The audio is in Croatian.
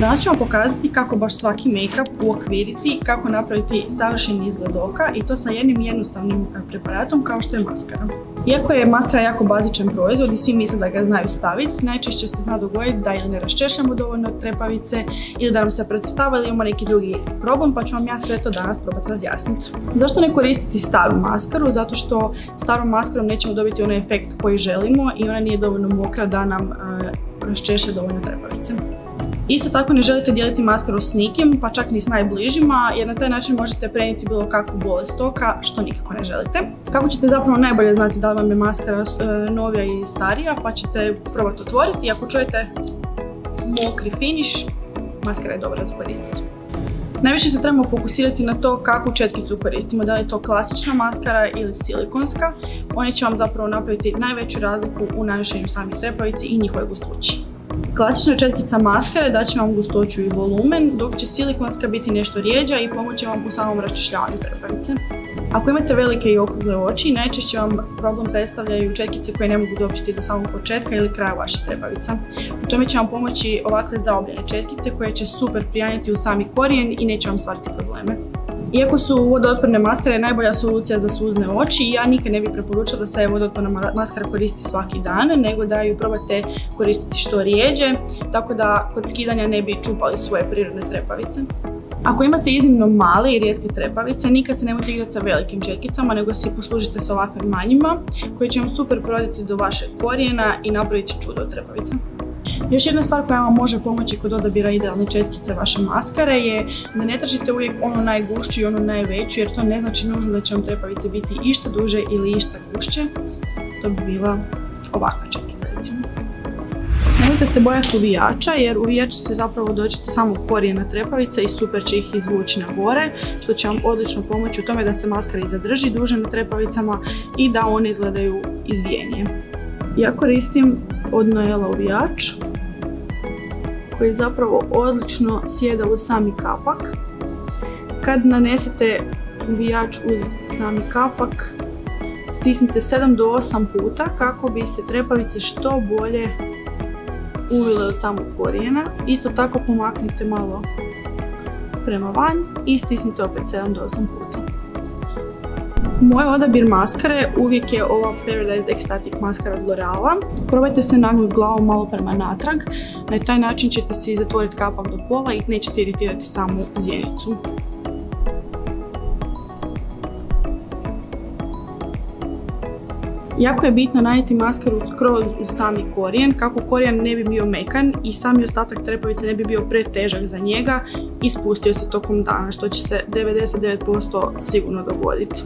Danas ću vam pokazati kako baš svaki make-up uokviriti, kako napraviti savršen izgled oka i to sa jednim jednostavnim preparatom kao što je maskara. Iako je maskara jako bazičan proizvod i svi misle da ga znaju staviti, najčešće se zna dogoditi da ili ne raščešljamo dovoljno trepavice ili da nam se predstava ili imamo neki drugi problem, pa ću vam ja sve to danas probati razjasniti. Zašto ne koristiti staru maskaru? Zato što starom maskarom nećemo dobiti onaj efekt koji želimo i ona nije dovoljno mokra da nam raščeše dovoljno trepavice. Isto tako ne želite dijeliti maskaru s nikim, pa čak ni s najbližima, jer na taj način možete prenijeti bilo kakvu bolest oka, što nikako ne želite. Kako ćete zapravo najbolje znati da li vam je maskara novija i starija, pa ćete probati otvoriti i ako čujete mokri finish, maskara je dobra za koristiti. Najviše se trebamo fokusirati na to kakvu četkicu koristimo, da li je to klasična maskara ili silikonska. Oni će vam zapravo napraviti najveću razliku u nanošenju samih trepavici i njihove gustoći. Klasična četkica maskare daće vam gustoću i volumen, dok će silikonska biti nešto rijeđa i pomoći vam u samom raščišljavanju trepavice. Ako imate velike i okrugle oči, najčešće vam problem predstavljaju četkice koje ne mogu doprijeti do samog početka ili kraja vaših trepavica. U tome će vam pomoći ovakve zaobljene četkice koje će super prijanjati u sami korijen i neće vam stvarati probleme. Iako su vodootporne maskare najbolja solucija za suzne oči, ja nikad ne bih preporučila da se vodootporna maskara koristi svaki dan, nego da ju probate koristiti što rijeđe, tako da kod skidanja ne bi čupali svoje prirodne trepavice. Ako imate iznimno male i rijetke trepavice, nikad se nemojte igrati sa velikim četkicama, nego si poslužite s ovakvim manjima, koji će vam super prodati do vašeg korijena i napraviti čudo od trepavica. Još jedna stvar koja vam može pomoći kod odabira idealne četkice vaše maskare je da ne tražite uvijek onu najgušću i onu najveću, jer to ne znači nužno da će vam trepavice biti išta duže ili išta gušće. To bi bila ovakva četkica recimo. Nemojte se bojati uvijača, jer uvijači će zapravo doći do samog korijena trepavice i super će ih izvući na gore, što će vam odlično pomoći u tome da se maskara i zadrži duže na trepavicama i da one izgledaju izvijenije. Ja koristim od Noela uvijač, koji zapravo odlično sjeda uz sami kapak. Kad nanesete uvijač uz sami kapak, stisnite 7 do 8 puta kako bi se trepavice što bolje uvile od samog korijena. Isto tako pomaknite malo prema van i stisnite opet 7 do 8 puta. Moj odabir maskare uvijek je ova Paradise Ecstatic maskara od L'Oreala. Probajte se nagnuti glavom malo prema natrag, na taj način ćete si zatvoriti kapak do pola i nećete iritirati samu zjenicu. Jako je bitno nanijeti maskaru skroz u sami korijen, kako korijen ne bi bio mekan i sami ostatak trepavice ne bi bio pretežak za njega i spustio se tokom dana, što će se 99% sigurno dogoditi.